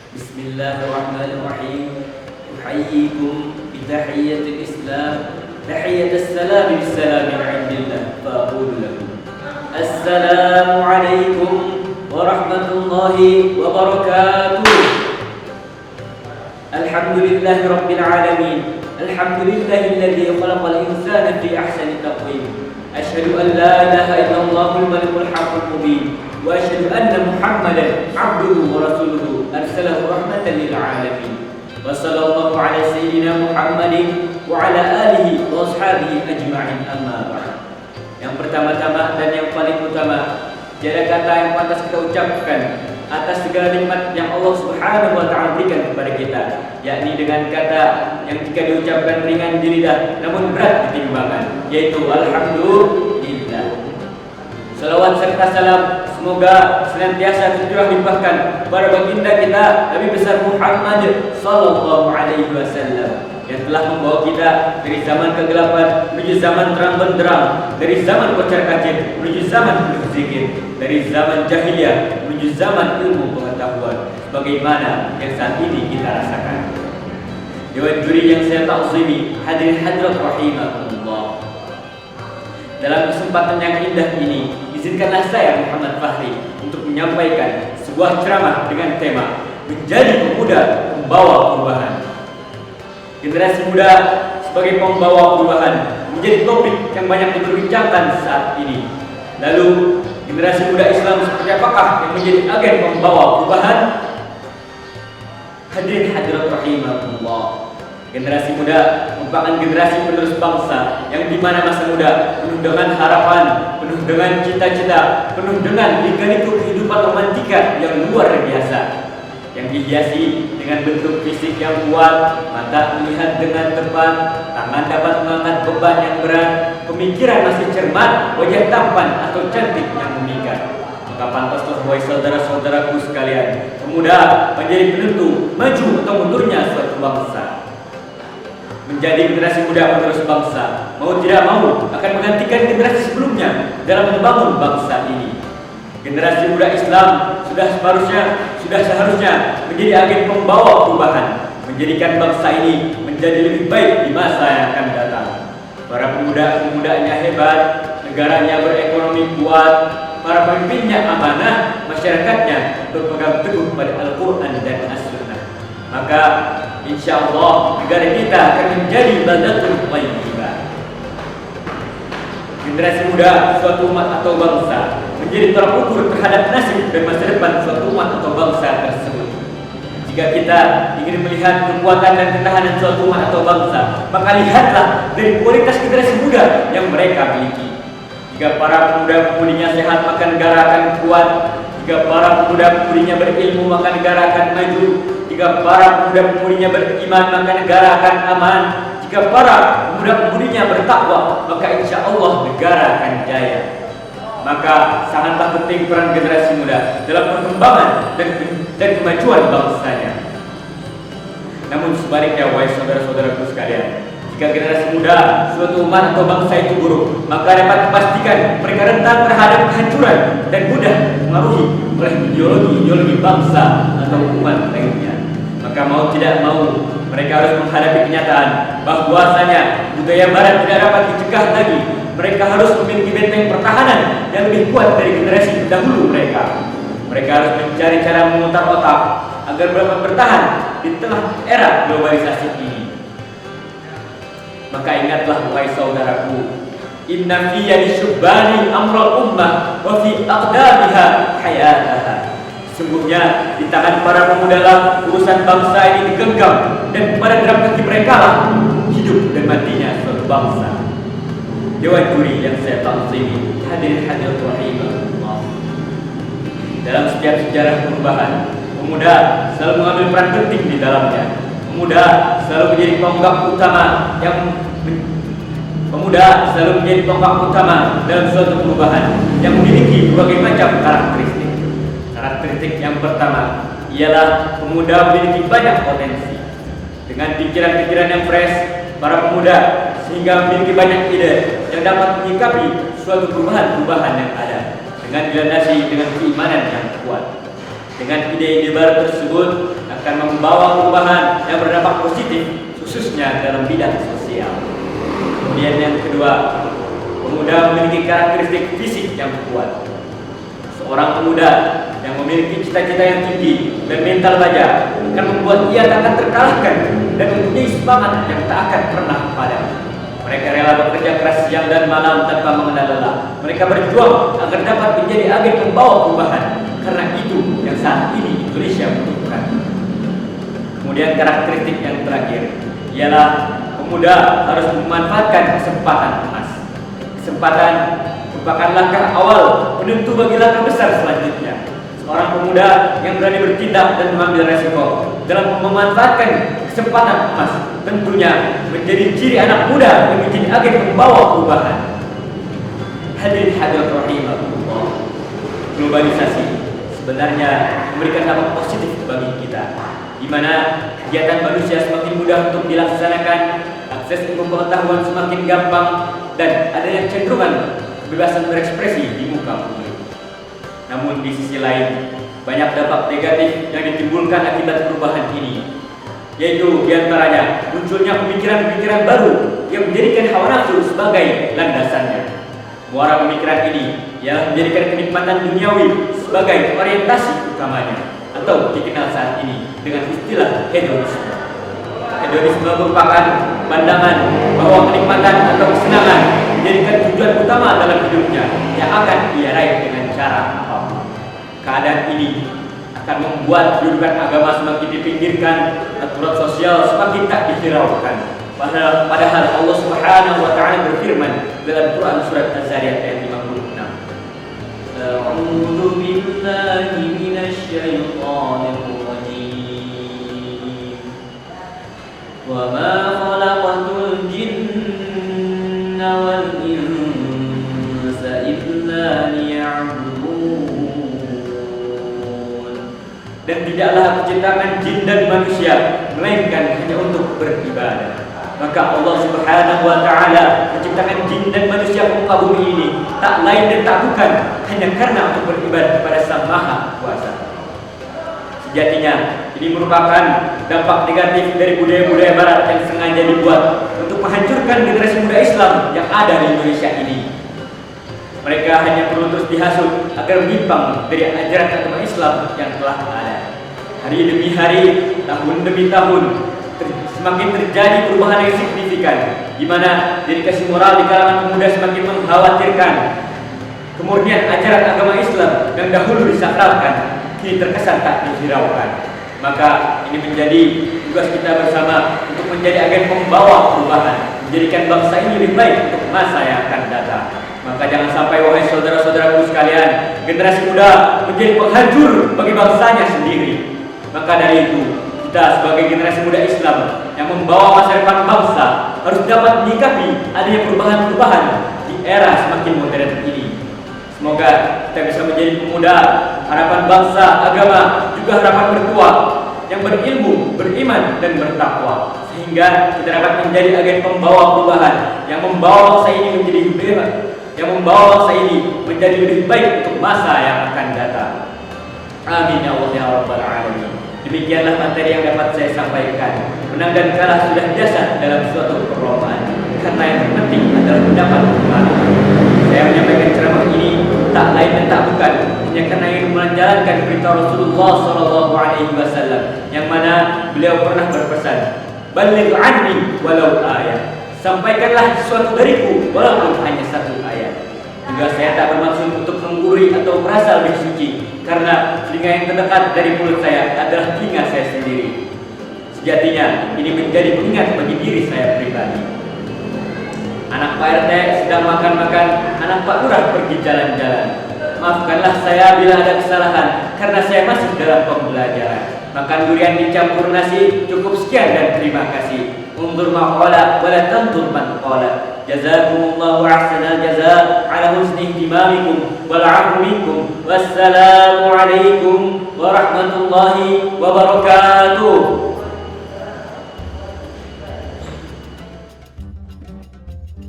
Bismillahirrahmanirrahim. Uhayyikum bitahiyyatil Islam, tahiyyatus salam bisalam min indillah. Faqulu lakum assalamu alaikum warahmatullahi wabarakatuh. Alhamdulillahi rabbil alamin. Alhamdulillahilladzi khalaqal insana fi ahsani taqwim. Asyhadu an la ilaha illallahul malikul haqqul mubin. Wa asyhadu anna Muhammadan abduhu wa rasuluhu arsalahu rahmatan lil alamin. Wa sallallahu ala sayyidina Muhammadin wa ala alihi wa ashabihi ajma'in, amma ba'd. Yang pertama-tama dan yang paling utama, tiada kata yang pantas kita ucapkan atas segala nikmat yang Allah Subhanahu wa taala berikan kepada kita, yakni dengan kata yang jika diucapkan ringan di lidah namun berat di timbangan, yaitu alhamdulillah. Salawat serta salam semoga senantiasa tercurah limpahkan kepada baginda kita Nabi besar Muhammad sallallahu alaihi wasallam yang telah membawa kita dari zaman kegelapan menuju zaman terang benderang, dari zaman kocar-kacir menuju zaman penuh zikir, dari zaman jahiliyah menuju zaman ilmu pengetahuan, sebagaimana yang saat ini kita rasakan. Dewan juri yang saya ta'zimi, hadirin hadirat rahimakumullah. Dalam kesempatan yang indah ini, izinkanlah saya Muhammad Fahri untuk menyampaikan sebuah ceramah dengan tema menjadi pemuda pembawa perubahan. Generasi muda sebagai pembawa perubahan menjadi topik yang banyak diperbincangkan saat ini. Lalu generasi muda Islam seperti apakah yang menjadi agen pembawa perubahan? Hadirin hadirat rahimakumullah. Generasi muda merupakan generasi penerus bangsa yang dimana masa muda penuh dengan harapan, penuh dengan cita-cita, penuh dengan lika-liku kehidupan romantika yang luar biasa, yang dihiasi dengan bentuk fisik yang kuat, mata melihat dengan tepat, tangan dapat mengangkat beban yang berat, pemikiran masih cermat, wajah tampan atau cantik yang memikat. Maka pantaslah wahai saudara-saudaraku sekalian, pemuda menjadi penentu maju atau mundurnya suatu bangsa. Menjadi generasi muda penerus bangsa, mau tidak mau akan menggantikan generasi sebelumnya dalam membangun bangsa ini. Generasi muda Islam sudah seharusnya menjadi agen pembawa perubahan, menjadikan bangsa ini menjadi lebih baik di masa yang akan datang. Para pemuda-pemudanya hebat, negaranya berekonomi kuat, para pemimpinnya amanah, masyarakatnya berpegang teguh pada Al-Quran dan As-Sunnah. Maka insya Allah negara kita akan menjadi baldatun thayyibah. Generasi muda suatu umat atau bangsa menjadi tolak ukur terhadap nasib dan masa depan suatu umat atau bangsa tersebut. Jika kita ingin melihat kekuatan dan ketahanan suatu umat atau bangsa, maka lihatlah dari kualitas generasi muda yang mereka miliki. Jika para pemuda-pemudinya sehat, maka negara akan kuat. Jika para pemuda-pemudinya berilmu, maka negara akan maju. Jika para pemuda-pemudinya beriman, maka negara akan aman. Jika para pemuda-pemudinya bertakwa, maka insya Allah negara akan jaya. Maka sangatlah penting peran generasi muda dalam perkembangan dan kemajuan bangsanya. Namun sebaliknya, wahai saudara-saudaraku sekalian, jika generasi muda suatu umat atau bangsa itu buruk, maka dapat dipastikan mereka rentan terhadap kehancuran dan mudah dipengaruhi oleh ideologi bangsa atau umat lainnya. Maka mau tidak mau mereka harus menghadapi kenyataan bahwasanya budaya barat tidak dapat dicegah lagi. Mereka harus memiliki benteng pertahanan yang lebih kuat dari generasi terdahulu mereka. Mereka harus mencari cara memutar otak agar dapat bertahan di tengah era globalisasi ini. Maka ingatlah wahai saudaraku, inna fi yadi syubbani amral ummah wa fi aqdamiha hayataha. Sesungguhnya di tangan para pemuda lah urusan bangsa ini digenggam, dan pada gerak kaki mereka lah hidup dan matinya suatu bangsa. Dewan juri yang saya ta'zimi, hadirin hadirat rahimahullah. Dalam setiap sejarah perubahan, pemuda selalu mengambil peran penting di dalamnya. Pemuda selalu menjadi tonggak utama dalam suatu perubahan yang memiliki berbagai macam karakteristik. Karakteristik yang pertama ialah pemuda memiliki banyak potensi. Dengan pikiran-pikiran yang fresh, para pemuda sehingga memiliki banyak ide yang dapat menyikapi suatu perubahan-perubahan yang ada dengan dilandasi dengan keimanan yang kuat. Dengan ide-ide baru tersebut akan membawa perubahan yang berdampak positif, khususnya dalam bidang sosial. Kemudian yang kedua, pemuda memiliki karakteristik fisik yang kuat. Seorang pemuda yang memiliki cita-cita yang tinggi dan mental baja akan membuat ia tak akan terkalahkan dan mempunyai semangat yang tak akan pernah padam. Mereka rela bekerja keras siang dan malam tanpa mengenal lelah. Mereka berjuang agar dapat menjadi agen pembawa perubahan, karena itu yang saat ini Indonesia butuhkan. Kemudian karakteristik yang terakhir ialah pemuda harus memanfaatkan kesempatan emas. Kesempatan merupakan langkah awal penentu bagi langkah besar selanjutnya. Seorang pemuda yang berani bertindak dan mengambil resiko dalam memanfaatkan kesempatan emas tentunya menjadi ciri anak muda yang menjadi agen pembawa perubahan. Hadirin hadirat rahimakumullah, globalisasi sebenarnya memberikan dampak positif bagi kita, di mana kegiatan manusia semakin mudah untuk dilaksanakan, akses ilmu pengetahuan semakin gampang, dan adanya cenderungan kebebasan berekspresi di muka bumi. Namun di sisi lain, banyak dampak negatif yang ditimbulkan akibat perubahan ini, yaitu diantaranya munculnya pemikiran-pemikiran baru yang menjadikan hawa nafsu sebagai landasannya. Muara pemikiran ini ialah menjadikan kenikmatan duniawi sebagai orientasi utamanya, atau dikenal saat ini dengan istilah hedonisme. Hedonisme merupakan pandangan bahwa kenikmatan atau kesenangan menjadikan tujuan utama dalam hidupnya yang akan ia raih dengan cara apapun. Keadaan ini akan membuat kedudukan agama semakin dipinggirkan, aturan sosial semakin tak dihiraukan. Padahal Allah Subhanahu wa taala berfirman dalam Quran surat Az-Zariyat ayat 56. A'udzu billahi minasy syaithanir rajim. Wa ma khalaqatul jinna wal insa illa liya'budun. Dan tidaklah aku ciptakan jin dan manusia melainkan hanya untuk beribadah. Maka Allah Subhanahu wa taala menciptakan jin dan manusia ke muka bumi ini tak lain dan tak bukan hanya karena untuk beribadah kepada Sang Maha Kuasa. Sejatinya ini merupakan dampak negatif dari budaya-budaya barat yang sengaja dibuat untuk menghancurkan generasi muda Islam yang ada di Indonesia ini. Mereka hanya perlu terus dihasut agar menyimpang dari ajaran agama Islam yang telah ada. Hari demi hari, tahun demi tahun, semakin terjadi perubahan yang signifikan, di mana dedikasi moral di kalangan pemuda semakin mengkhawatirkan. Kemurnian ajaran agama Islam yang dahulu disakralkan kini terkesan tak dihiraukan. Maka ini menjadi tugas kita bersama untuk menjadi agen pembawa perubahan, menjadikan bangsa ini lebih baik untuk masa yang akan datang. Maka jangan sampai wahai saudara-saudaraku sekalian, generasi muda menjadi penghancur bagi bangsanya sendiri. Maka dari itu, kita sebagai generasi muda Islam yang membawa masa depan bangsa harus dapat menyikapi adanya perubahan-perubahan di era semakin modern ini. Semoga kita bisa menjadi pemuda harapan bangsa, agama, juga harapan mertua yang berilmu, beriman, dan bertakwa, sehingga kita dapat menjadi agen pembawa perubahan yang membawa bangsa ini menjadi lebih baik, yang membawa bangsa ini menjadi lebih baik untuk masa yang akan datang. Amin ya Allah ya Rabbal Alamin. Demikianlah materi yang dapat saya sampaikan. Menang dan kalah sudah biasa dalam suatu perlombaan, karena yang terpenting adalah mendapat pengalaman. Saya menyampaikan ceramah ini tak lain dan tak bukan hanya karena ingin menjalankan perintah Rasulullah SAW, yang mana beliau pernah berpesan, "Baligh anni walau ayat." Sampaikanlah sesuatu dariku walaupun hanya satu ayat. Juga saya tak bermaksud untuk menggurui atau merasa lebih suci, karena telinga yang terdekat dari mulut saya adalah telinga saya sendiri. Sejatinya ini menjadi pengingat bagi diri saya pribadi. Anak Pak RT sedang makan-makan, anak Pak Lurah pergi jalan-jalan. Maafkanlah saya bila ada kesalahan, karena saya masih dalam pembelajaran. Makan durian dicampur nasi, cukup sekian dan terima kasih. Undur maqala wa la tantur man qala. Jazakumullahu ahsanal jazaa ala husni ihtimamikum wal 'afwu minkum. Wassalamu alaikum warahmatullahi wabarakatuh.